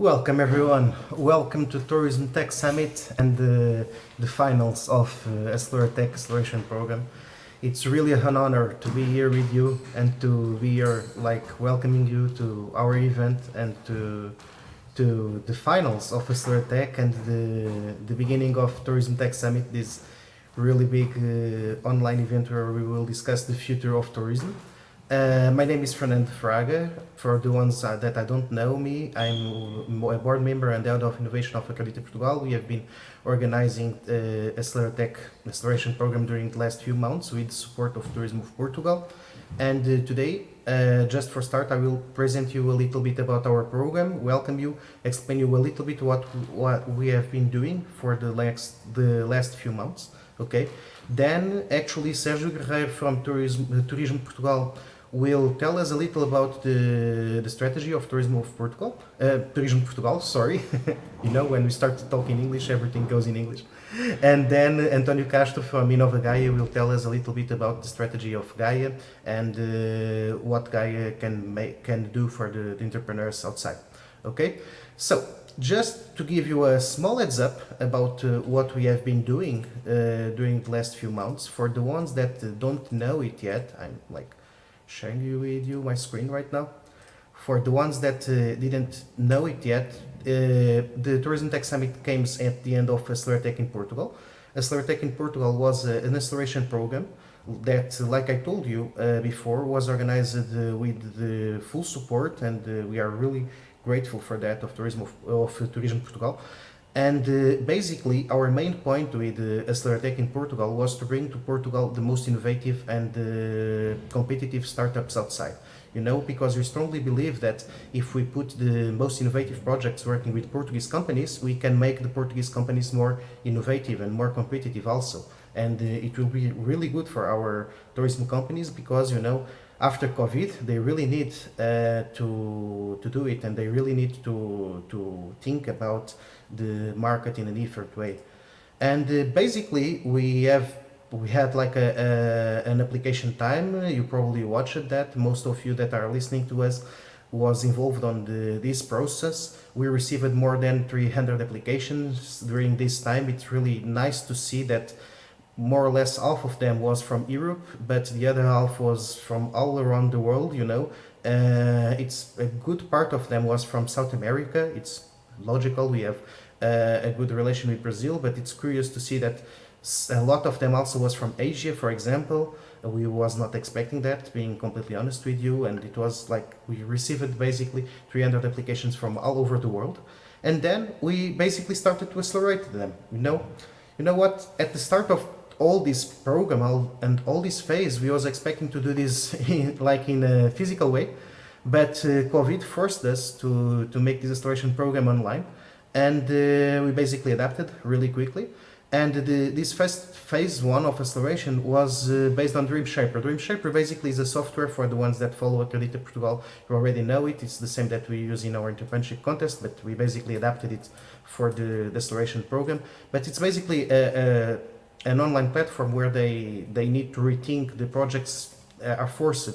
Welcome everyone. Welcome to Tourism Tech Summit and the finals of Tech Acceleration Program. It's really an honor to be here with you and to be here, welcoming you to our event and to the finals of Tech and the beginning of Tourism Tech Summit. This really big online event where we will discuss the future of tourism. My name is Fernando Fraga. For the ones that I don't know me, I'm a board member and head of innovation of Acredita Portugal. We have been organizing the Tech Acceleration Program during the last few months with the support of Tourism of Portugal. And today, just for start, I will present you a little bit about our program, welcome you, explain you a little bit what we have been doing for the last few months. Okay. Then actually Sérgio Guerreiro from Tourism Portugal will tell us a little about the strategy of Tourism of Portugal. Tourism Portugal, sorry. When we start talking English, everything goes in English. And then António Castro from Innova Gaia will tell us a little bit about the strategy of Gaia and what Gaia can do for the entrepreneurs outside. Okay, so just to give you a small heads up about what we have been doing during the last few months. For the ones that don't know it yet, I'm sharing with you my screen right now. For the ones that didn't know it yet, the Tourism Tech Summit came at the end of Tech in Portugal. Tech in Portugal was an acceleration program that, like I told you before, was organized with the full support, and we are really grateful for that of Tourism Portugal. And basically, our main point with Tech in Portugal was to bring to Portugal the most innovative and competitive startups outside. Because we strongly believe that if we put the most innovative projects working with Portuguese companies, we can make the Portuguese companies more innovative and more competitive also. And it will be really good for our tourism companies because, after COVID, they really need to do it, and they really need to think about the market in a different way. And basically, we had an application time. You probably watched that. Most of you that are listening to us was involved on this process. We received more than 300 applications during this time. It's really nice to see that more or less half of them was from Europe, but the other half was from all around the world. It's a good part of them was from South America. It's logical. We have a good relation with Brazil, but it's curious to see that a lot of them also was from Asia, for example. We was not expecting that, being completely honest with you, and it was we received basically 300 applications from all over the world, and then we basically started to accelerate them. You know what? At the start of all this program and all this phase, we was expecting to do this in a physical way, but COVID forced us to make this acceleration program online, and we basically adapted really quickly. And this first phase one of acceleration was based on DreamShaper. DreamShaper basically is a software for the ones that follow Acredita Portugal. You already know it. It's the same that we use in our entrepreneurship contest, but we basically adapted it for the acceleration program. But it's basically an online platform where they need to rethink the projects, are forced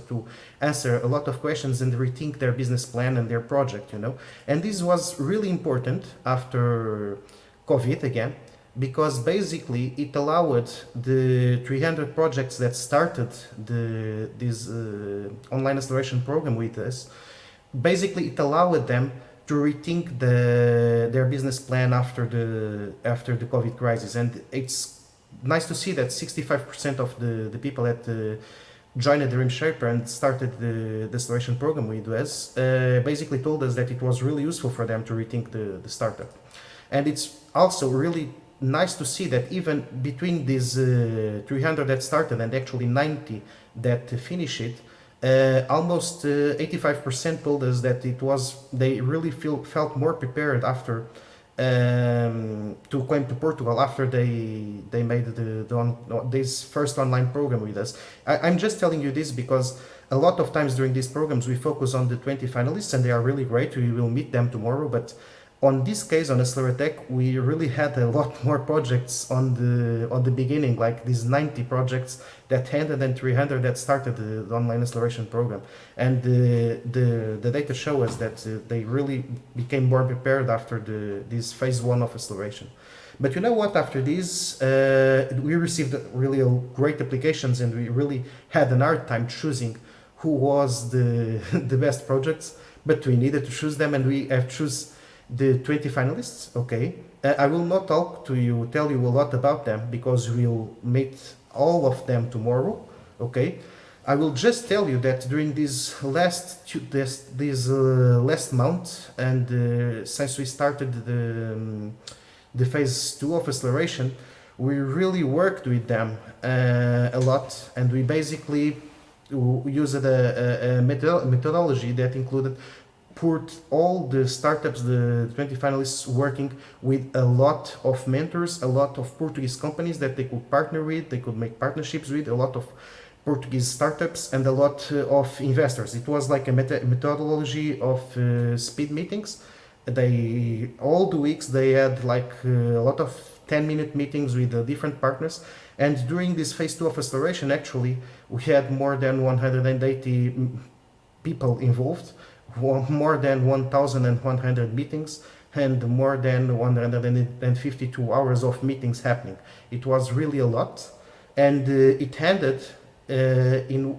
to answer a lot of questions and rethink their business plan and their project, And this was really important after COVID again, because basically it allowed the 300 projects that started this online acceleration program with us, basically it allowed them to rethink their business plan after the COVID crisis. And it's nice to see that 65% of the people that joined the DreamShaper and started the acceleration program with us basically told us that it was really useful for them to rethink the startup. And it's also really nice to see that even between these 300 that started and actually 90 that finished it, almost 85% told us that they really felt more prepared after to come to Portugal after they made this first online program with us. I'm just telling you this because a lot of times during these programs we focus on the 20 finalists, and they are really great. We will meet them tomorrow, but on this case on Accelerate, we really had a lot more projects on the beginning, like these 90 projects that handed and 300 that started the online acceleration program, and the data show us that they really became more prepared after this phase one of acceleration. But you know what? After this, we received really great applications, and we really had an hard time choosing who was the the best projects. But we needed to choose them, and we have choose the 20 finalists. Okay, I will not tell you a lot about them because we'll meet all of them tomorrow. Okay, I will just tell you that during this last month, and since we started the phase two of acceleration, we really worked with them a lot, and we basically used a methodology that included put all the startups, the 20 finalists, working with a lot of mentors, a lot of Portuguese companies that they could partner with, they could make partnerships with, a lot of Portuguese startups, and a lot of investors. It was like a methodology of speed meetings. All the weeks they had like a lot of 10-minute meetings with different partners, and during this phase two of acceleration, actually, we had more than 180 people involved, more than 1,100 meetings, and more than 152 hours of meetings happening. It was really a lot, and it ended in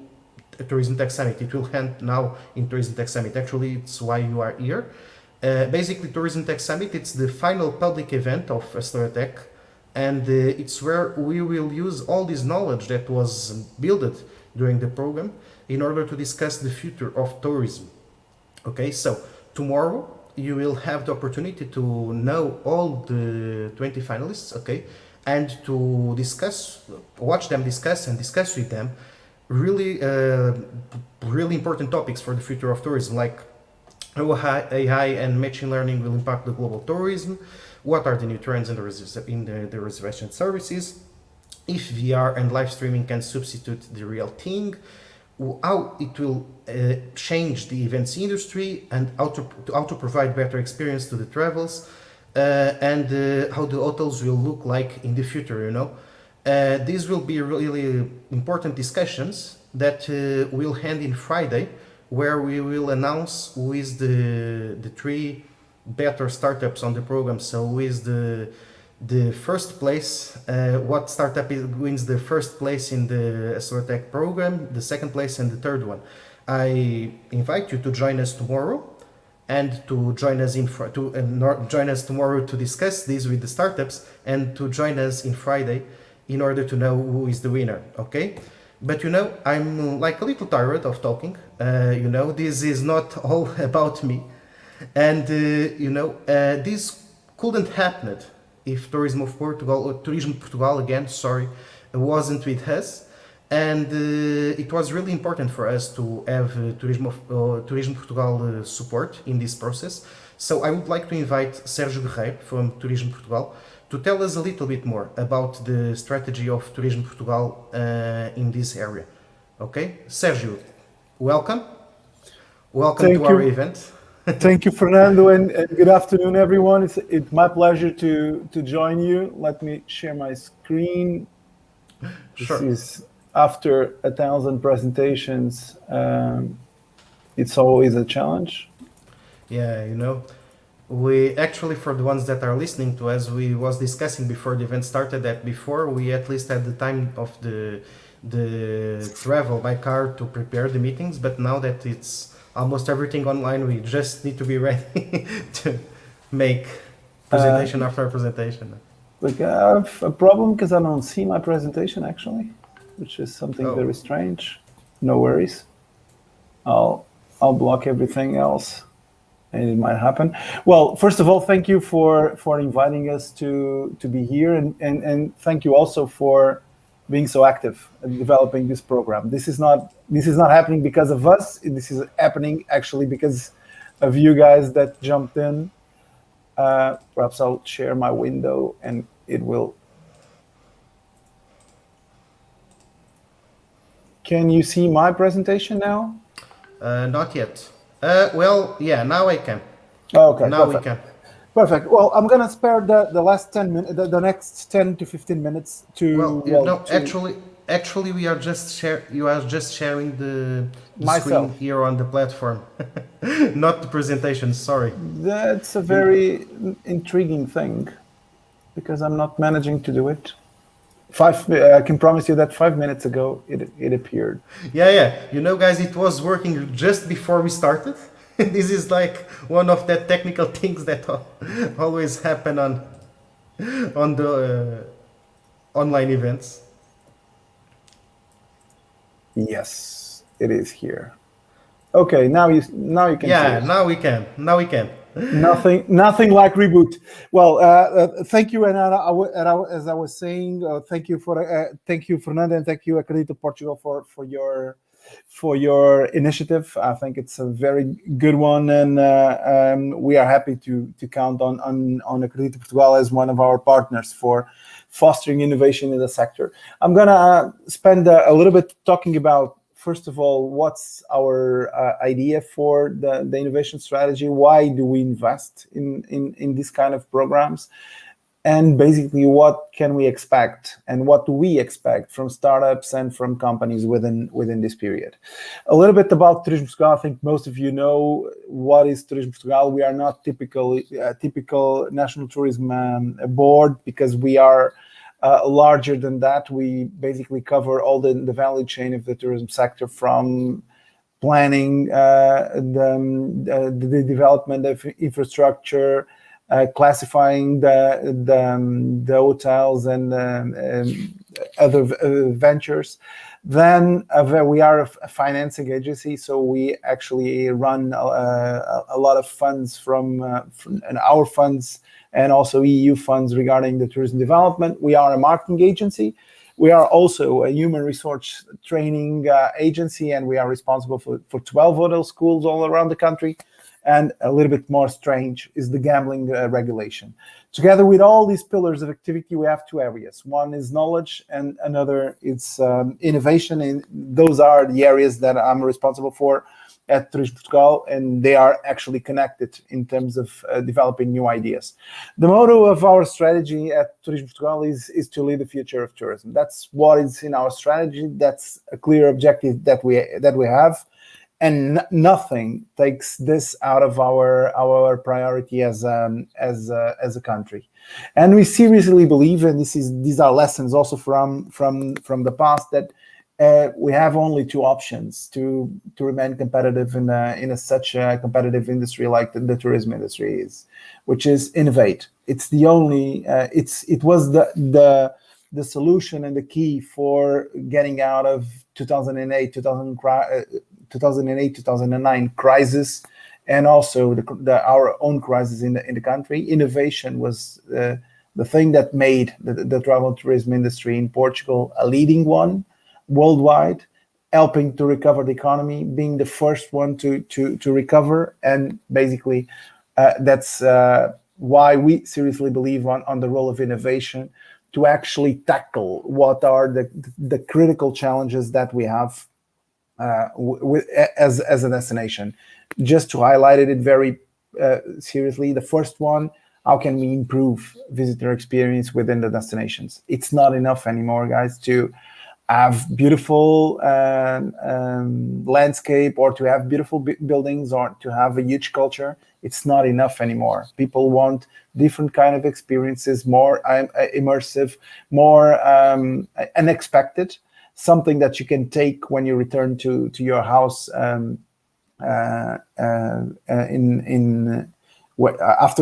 Tourism Tech Summit. It will end now in Tourism Tech Summit. Actually, it's why you are here. Basically, Tourism Tech Summit, it's the final public event of Accelerate, and it's where we will use all this knowledge that was built during the program in order to discuss the future of tourism. Okay, so tomorrow you will have the opportunity to know all the 20 finalists, okay, and to watch them discuss with them really, really important topics for the future of tourism, like how AI and machine learning will impact the global tourism, what are the new trends in the reservation services, if VR and live streaming can substitute the real thing, how it will change the events industry, and how to provide better experience to the travels, and how the hotels will look like in the future, These will be really important discussions that will end in Friday, where we will announce who is the three better startups on the program. So who is the first place, what startup wins the first place in the Accelerate program, the second place, and the third one. I invite you to join us tomorrow, and to join us join us tomorrow to discuss this with the startups, and to join us in Friday in order to know who is the winner. Okay, but I'm like a little tired of talking. This is not all about me, and this couldn't happen if Tourism Portugal again, wasn't with us. And it was really important for us to have Tourism Portugal support in this process. So I would like to invite Sérgio Guerreiro from Tourism Portugal to tell us a little bit more about the strategy of Tourism Portugal in this area. Okay, Sérgio, welcome. Welcome Thank to our you. event. Thank you, Fernando, and good afternoon, everyone. It's my pleasure to join you. Let me share my screen. Sure. This is after 1,000 presentations. It's always a challenge. Yeah, we actually, for the ones that are listening to us, we was discussing before the event started that before we at least had the time of the travel by car to prepare the meetings, but now that it's almost everything online, we just need to be ready to make presentation after presentation. Look, I have a problem because I don't see my presentation actually, which is something very strange. No worries. I'll block everything else, and it might happen. Well, first of all, thank you for inviting us to be here, and thank you also for being so active in developing this program. This is not happening because of us. This is happening actually because of you guys that jumped in. Perhaps I'll share my window and it will. Can you see my presentation now? Not yet. Well, yeah, now I can. Okay. Now perfect. we can. Perfect. Well, I'm gonna spare the last 10 minutes, the next 10 to 15 minutes to Actually, we are just you are just sharing the screen myself. here on the platform, not the presentation. Sorry. That's a You, very intriguing thing because I'm not managing to do it. I can promise you that 5 minutes ago it appeared. yeah. You know, guys, it was working just before we started. This is like one of the technical things that always happen on the online events. Yes, it is here. Okay, now you can see Yeah, it. now we can. Now we can. Nothing like reboot. Well, thank you, and as I was saying, thank you, Fernando, and thank you, Acredito Portugal, for your initiative. I think it's a very good one, and we are happy to count on Acredito Portugal as one of our partners for fostering innovation in the sector. I'm gonna spend a little bit talking about, first of all, what's our idea for the innovation strategy? Why do we invest in this kind of programs? And basically, what can we expect and what do we expect from startups and from companies within this period? A little bit about Turismo Portugal. I think most of you know what is Turismo Portugal. We are not typical national tourism board because we are larger than that. We basically cover all the value chain of the tourism sector, from planning, the development of infrastructure, classifying the hotels and other ventures. Then we are a financing agency, so we actually run a lot of funds from our funds and also EU funds regarding the tourism development. We are a marketing agency. We are also a human resource training agency, and we are responsible for 12 hotel schools all around the country. And a little bit more strange is the gambling regulation. Together with all these pillars of activity, we have two areas. One is knowledge, and another is innovation. And those are the areas that I'm responsible for at Turismo Portugal, and they are actually connected in terms of developing new ideas. The motto of our strategy at Turismo Portugal is to lead the future of tourism. That's what is in our strategy. That's a clear objective that we have. And nothing takes this out of our priority as a country, and we seriously believe, and these are lessons also from the past, that we have only two options to remain competitive in such a competitive industry like the tourism industry is, which is innovate. It's the only it was the solution and the key for getting out of 2009 crisis, and also our own crisis in the country. Innovation was the thing that made the travel and tourism industry in Portugal a leading one worldwide, helping to recover the economy, being the first one to recover. And basically, that's why we seriously believe on the role of innovation to actually tackle what are the critical challenges that we have as a destination. Just to highlight it very seriously, the first one: how can we improve visitor experience within the destinations? It's not enough anymore, guys, to have beautiful landscape, or to have beautiful buildings, or to have a huge culture. It's not enough anymore. People want different kind of experiences, more immersive, more unexpected, something that you can take when you return to your house after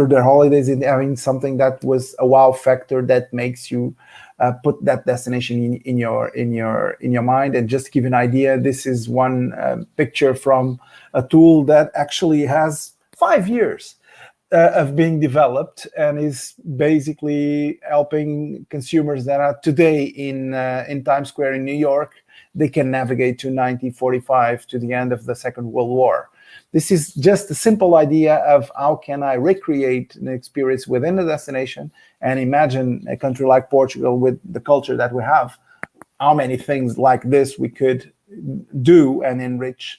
the holidays, in having something that was a wow factor that makes you put that destination in your mind. And just to give you an idea, this is one picture from a tool that actually has 5 years of being developed, and is basically helping consumers that are today in Times Square in New York. They can navigate to 1945, to the end of the Second World War. This is just a simple idea of how can I recreate an experience within the destination, and imagine a country like Portugal with the culture that we have, how many things like this we could do and enrich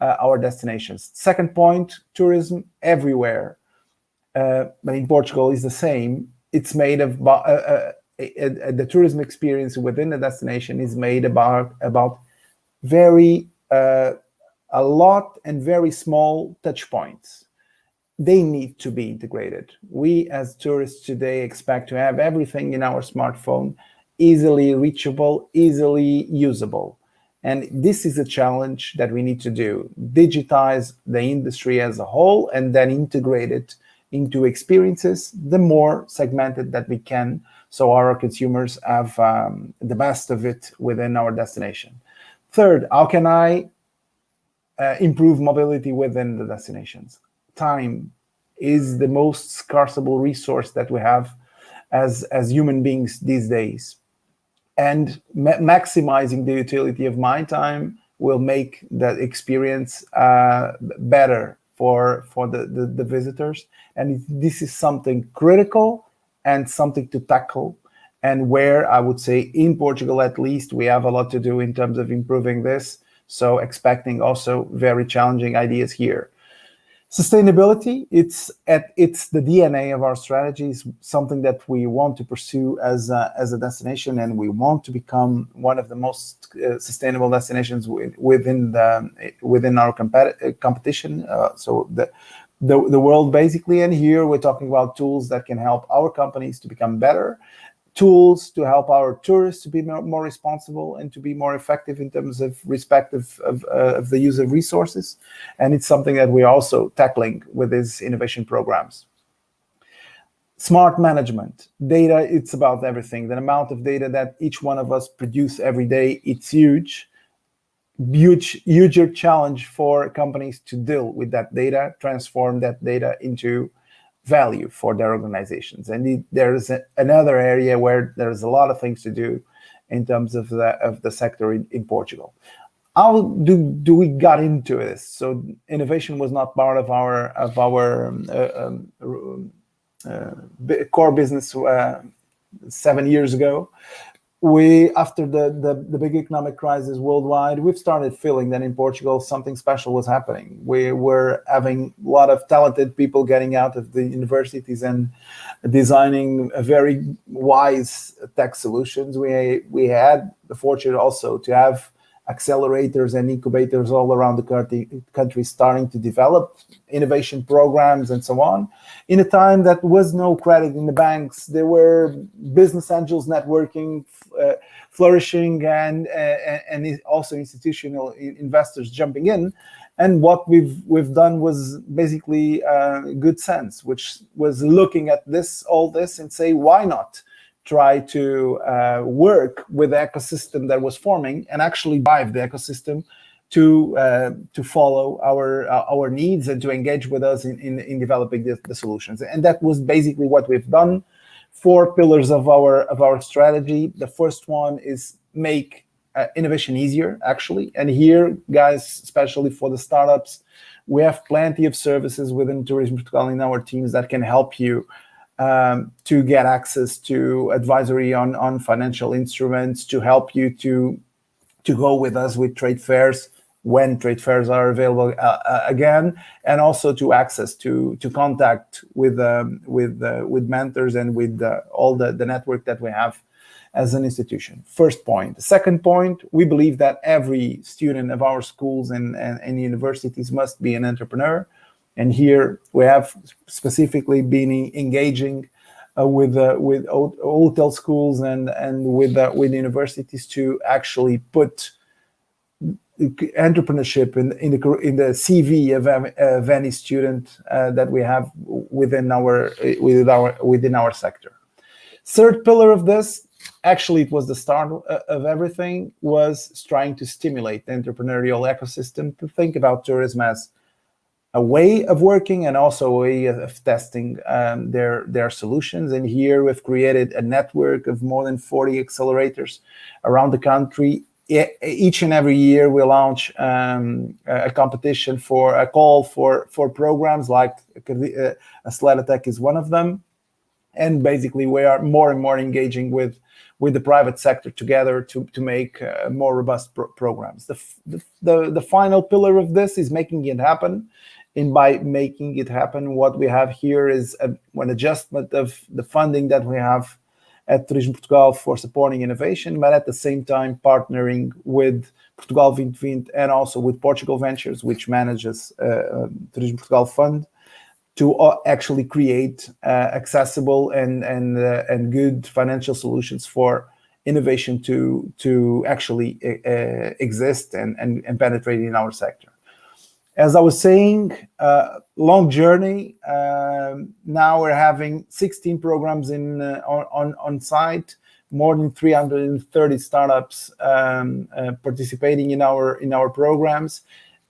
our destinations. Second point: tourism everywhere. but in Portugal is the same. It's made of the tourism experience within the destination is made about very a lot and very small touch points. They need to be integrated. We as tourists today expect to have everything in our smartphone easily reachable, easily usable. And this is a challenge that we need to do: digitize the industry as a whole and then integrate it into experiences, the more segmented that we can, so our consumers have the best of it within our destination. Third, how can I improve mobility within the destinations? Time is the most scarceable resource that we have as human beings these days. And maximizing the utility of my time will make that experience better for the visitors. And this is something critical and something to tackle, and where I would say in Portugal at least we have a lot to do in terms of improving this. So expecting also very challenging ideas here. Sustainability, it's the DNA of our strategies, something that we want to pursue as a destination, and we want to become one of the most sustainable destinations within our competition. So the world basically, and here we're talking about tools that can help our companies to become better, tools to help our tourists to be more responsible and to be more effective in terms of respect of the use of resources. And it's something that we're also tackling with these innovation programs. Smart management. Data, it's about everything. The amount of data that each one of us produce every day, it's huge. Huger challenge for companies to deal with that data, transform that data into value for their organizations. And there's another area where there's a lot of things to do in terms of the sector in Portugal. How do we got into this? So innovation was not part of our core business 7 years ago. After the big economic crisis worldwide, we've started feeling that in Portugal something special was happening. We were having a lot of talented people getting out of the universities and designing a very wise tech solutions. We had the fortune also to have accelerators and incubators all around the country starting to develop innovation programs and so on. In a time that was no credit in the banks, there were business angels networking, flourishing, and also institutional investors jumping in. And what we've done was basically good sense, which was looking at all this and say, why not try to work with the ecosystem that was forming and actually drive the ecosystem to follow our needs and to engage with us in developing the solutions. And that was basically what we've done. 4 pillars of our strategy. The first one is make innovation easier, actually. And here, guys, especially for the startups, we have plenty of services within Tourism Portugal in our teams that can help you to get access to advisory on financial instruments, to help you to go with us with trade fairs when trade fairs are available again, and also to access to contact with mentors and with all the network that we have as an institution. First point. Second point, we believe that every student of our schools and universities must be an entrepreneur. And here we have specifically been engaging with hotel schools and with universities to actually put entrepreneurship in the CV of any student that we have within our sector. Third pillar of this, actually it was the start of everything, was trying to stimulate the entrepreneurial ecosystem to think about tourism as a way of working and also a way of testing their solutions. And here we've created a network of more than 40 accelerators around the country. Each and every year we launch a competition for a call for programs like Aceleratec is one of them. And basically we are more and more engaging with the private sector together to make more robust programs. The final pillar of this is making it happen. And by making it happen, what we have here is an adjustment of the funding that we have at Turismo Portugal for supporting innovation, but at the same time partnering with Portugal 2020 and also with Portugal Ventures, which manages Turismo Portugal Fund, to actually create accessible and good financial solutions for innovation to actually exist and penetrate in our sector. As I was saying, long journey. Now we're having 16 programs on site, more than 330 startups participating in our programs,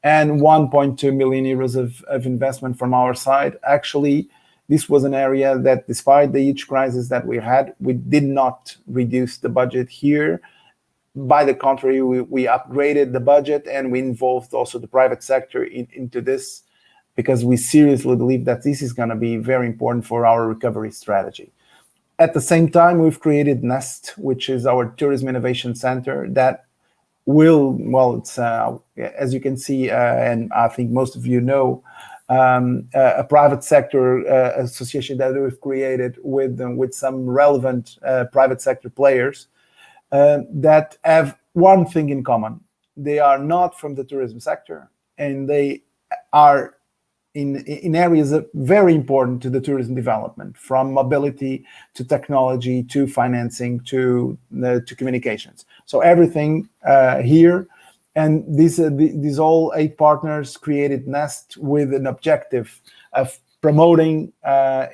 and 1.2 million euros of investment from our side. Actually, this was an area that, despite the huge crisis that we had, we did not reduce the budget here. By the contrary, we upgraded the budget, and we involved also the private sector into this, because we seriously believe that this is going to be very important for our recovery strategy. At the same time, we've created NEST, which is our Tourism Innovation Center that will, it's as you can see, and I think most of you know, a private sector association that we've created with some relevant private sector players that have one thing in common. They are not from the tourism sector, and they are in areas that are very important to the tourism development, from mobility to technology to financing to communications. So everything here, and these all 8 partners created NEST with an objective of promoting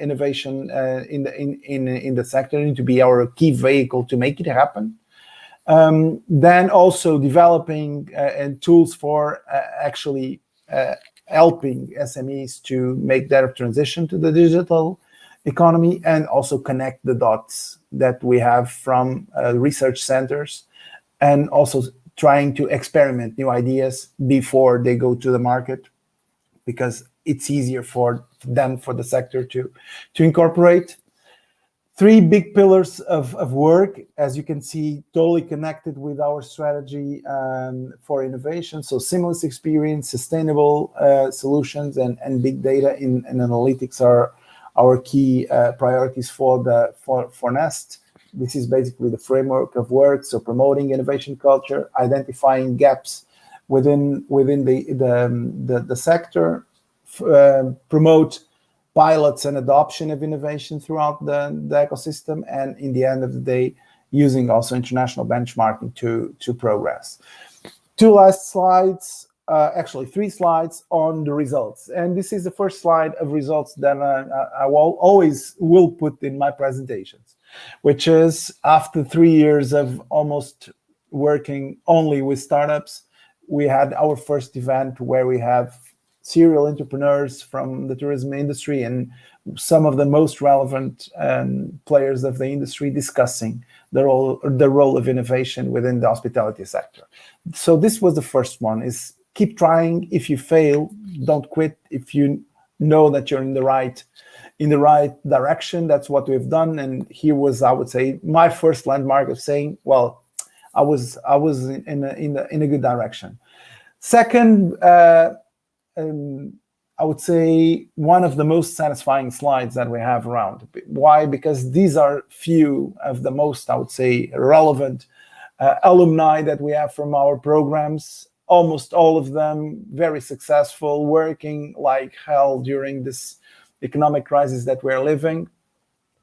innovation in the sector, and to be our key vehicle to make it happen. Then also developing and tools for actually helping SMEs to make their transition to the digital economy, and also connect the dots that we have from research centers, and also trying to experiment new ideas before they go to the market, because it's easier for the sector to incorporate. 3 big pillars of work, as you can see, totally connected with our strategy for innovation. So seamless experience, sustainable solutions, and big data and analytics are our key priorities for NEST. This is basically the framework of work. So promoting innovation culture, identifying gaps within the sector, promote pilots and adoption of innovation throughout the ecosystem, and in the end of the day, using also international benchmarking to progress. 2 last slides, actually 3 slides on the results. And this is the first slide of results that I always will put in my presentations, which is after 3 years of almost working only with startups, we had our first event where we have serial entrepreneurs from the tourism industry and some of the most relevant players of the industry discussing the role of innovation within the hospitality sector. So this was the first one, is keep trying. If you fail, don't quit. If you know that you're in the right direction, that's what we've done. And here was, I would say, my first landmark of saying, well, I was in a good direction. Second, I would say one of the most satisfying slides that we have around. Why? Because these are few of the most, I would say, relevant alumni that we have from our programs. Almost all of them very successful, working like hell during this economic crisis that we're living,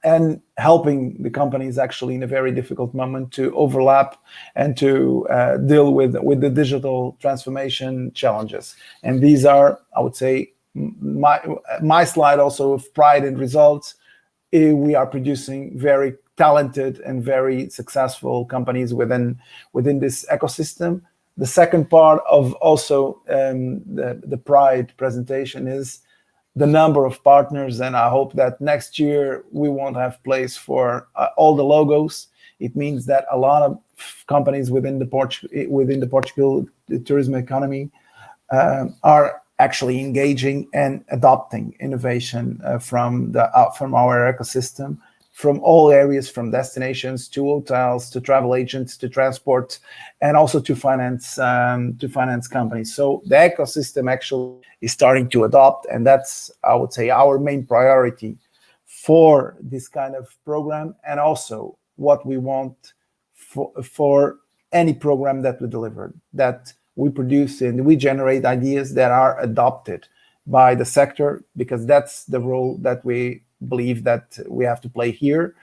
and helping the companies actually in a very difficult moment to overlap and to deal with the digital transformation challenges. And these are, I would say, my slide also of pride and results. We are producing very talented and very successful companies within this ecosystem. The second part of also the pride presentation is the number of partners, and I hope that next year we won't have place for all the logos. It means that a lot of companies within the Portugal tourism economy are actually engaging and adopting innovation from our ecosystem from all areas, from destinations to hotels to travel agents to transport, and also to finance companies. So the ecosystem actually is starting to adopt, and that's, I would say, our main priority for this kind of program, and also what we want for any program that we deliver, that we produce and we generate ideas that are adopted by the sector, because that's the role that we believe that we have to play here.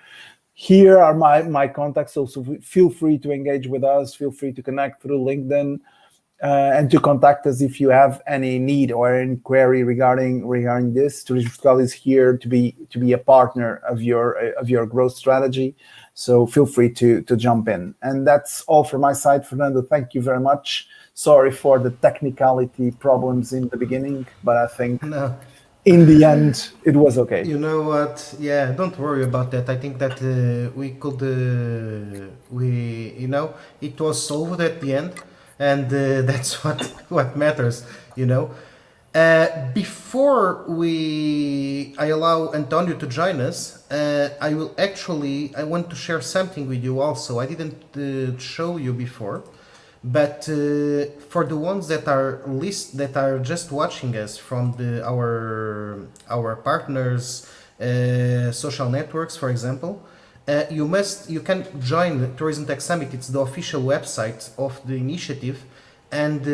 Here are my contacts, so feel free to engage with us, feel free to connect through LinkedIn, and to contact us if you have any need or any query regarding this. Tourism Portugal is here to be a partner of your growth strategy. So feel free to jump in. And that's all from my side, Fernando. Thank you very much. Sorry for the technicality problems in the beginning, but I think in the end it was okay. You know what? Yeah, don't worry about that. I think that it was solved at the end, and that's what matters. Before I allow Antonio to join us, I want to share something with you also. I didn't show you before, but for the ones that are just watching us from our partners, social networks, for example, you can join the Tourism Tech Summit. It's the official website of the initiative. And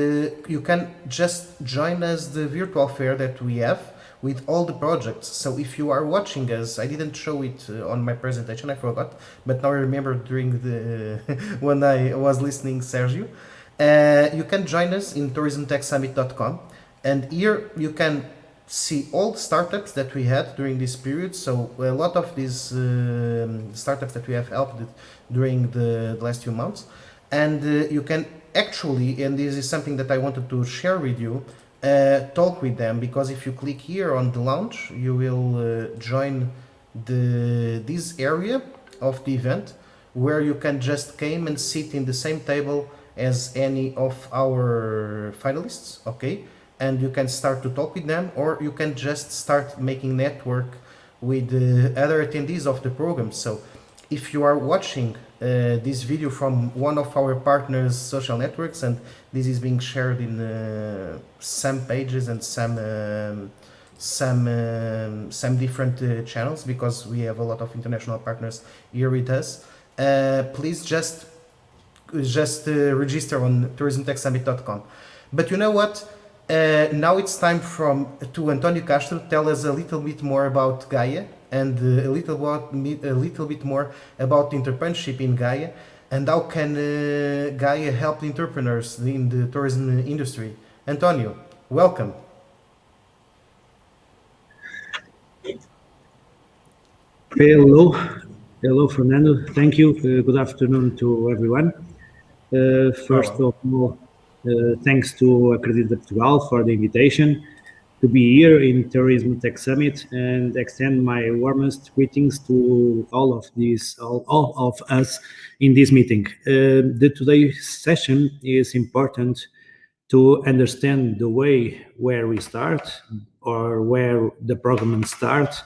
you can just join us the virtual fair that we have with all the projects. So if you are watching us, I didn't show it on my presentation, I forgot, but now I remember during when I was listening, Sergio. You can join us in tourismtechsummit.com, and here you can see all the startups that we had during this period. So a lot of these startups that we have helped during the last few months, and you can actually, and this is something that I wanted to share with you, talk with them, because if you click here on the launch, you will join this area of the event, where you can just come and sit in the same table as any of our finalists, okay? And you can start to talk with them, or you can just start making network with other attendees of the program. So if you are watching this video from one of our partners' social networks, and this is being shared in some pages and some different channels, because we have a lot of international partners here with us, please just register on tourismtechsummit.com. But you know what? Now it's time to Antonio Castro tell us a little bit more about Gaia, and a little bit more about entrepreneurship in Gaia, and how can Gaia help entrepreneurs in the tourism industry. Antonio, welcome. Hello, Fernando. Thank you. Good afternoon to everyone. First of all, thanks to Acredita Portugal for the invitation to be here in Tourism Tech Summit, and extend my warmest greetings to all of us in this meeting. The today's session is important to understand the way where we start, or where the program starts,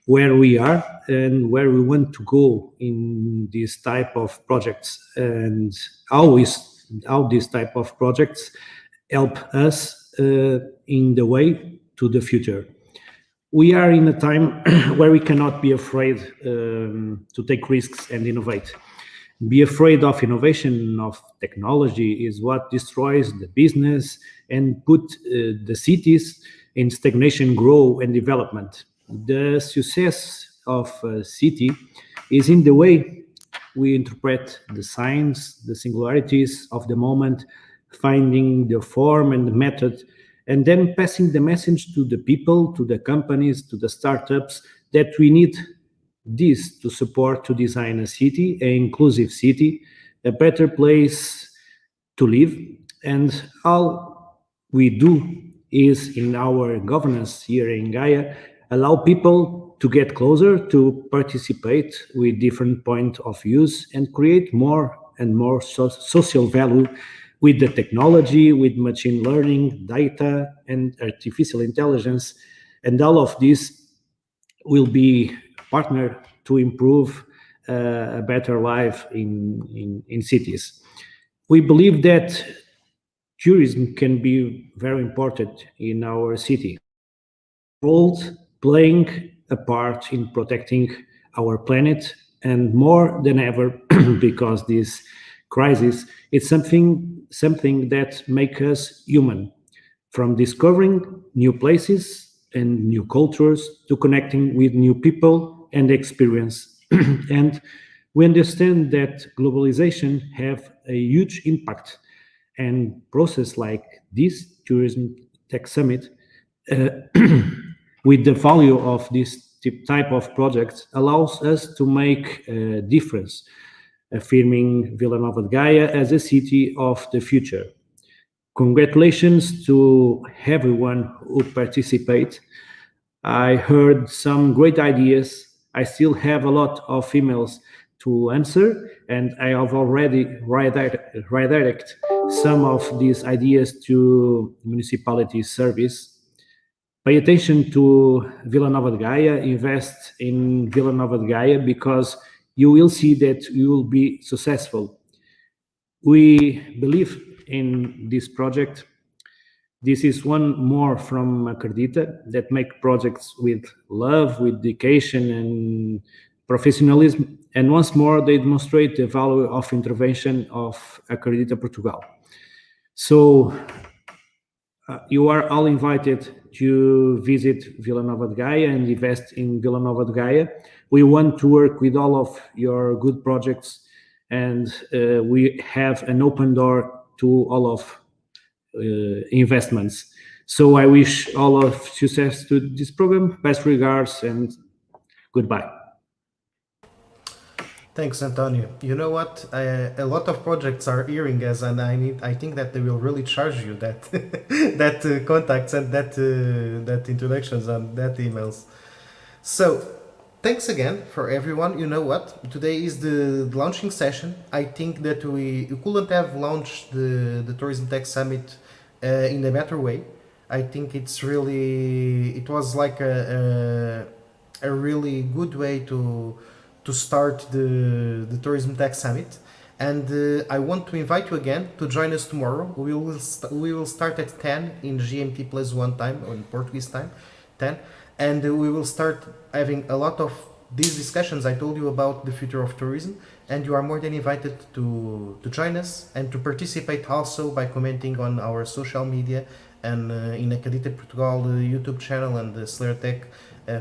where we are, and where we want to go in this type of projects, and how this type of projects help us in the way to the future. We are in a time where we cannot be afraid to take risks and innovate. Be afraid of innovation, of technology, is what destroys the business and put the cities in stagnation, growth, and development. The success of a city is in the way we interpret the signs, the singularities of the moment, finding the form and the method, and then passing the message to the people, to the companies, to the startups, that we need this to support, to design a city, an inclusive city, a better place to live. And all we do is, in our governance here in Gaia, allow people to get closer, to participate with different point of views, and create more and more social value with the technology, with machine learning, data, and artificial intelligence. And all of this will be partnered to improve a better life in cities. We believe that tourism can be very important in our city, playing a part in protecting our planet, and more than ever, because this crisis is something that makes us human, from discovering new places and new cultures to connecting with new people and experience. And we understand that globalization have a huge impact, and process like this tourism tech summit with the value of this type of projects allows us to make a difference, affirming Vila Nova de Gaia as a city of the future. Congratulations to everyone who participate. I heard some great ideas. I still have a lot of emails to answer, and I have already redirect some of these ideas to municipality service. Pay attention to Vila Nova de Gaia, invest in Vila Nova de Gaia, because you will see that you will be successful. We believe in this project. This is one more from Acredita that make projects with love, with dedication and professionalism. And once more, they demonstrate the value of intervention of Acredita Portugal. So you are all invited to visit Vila Nova de Gaia and invest in Vila Nova de Gaia. We want to work with all of your good projects, and we have an open door to all of investments. So I wish all of success to this program. Best regards and goodbye. Thanks, Antonio. You know what? A lot of projects are hearing us, and I think that they will really charge you that that contacts and that introductions and that emails. So, thanks again for everyone. You know what? Today is the launching session. I think that we couldn't have launched the Tourism Tech Summit in a better way. I think it was like a really good way to start the Tourism Tech Summit. And I want to invite you again to join us tomorrow. We will start at 10 in GMT plus 1 time, or in Portuguese time, 10. And we will start having a lot of these discussions I told you about the future of tourism. And you are more than invited to join us and to participate also by commenting on our social media and in Acredita Portugal YouTube channel and the SlayerTech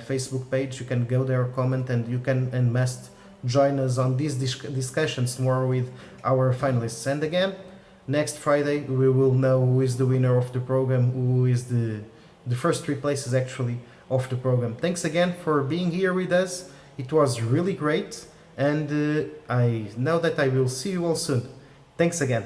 Facebook page. You can go there, comment, and you can and must join us on these discussions tomorrow with our finalists. And again, next Friday we will know who is the winner of the program, who is the first 3 places actually of the program. Thanks again for being here with us. It was really great, and I know that I will see you all soon. Thanks again.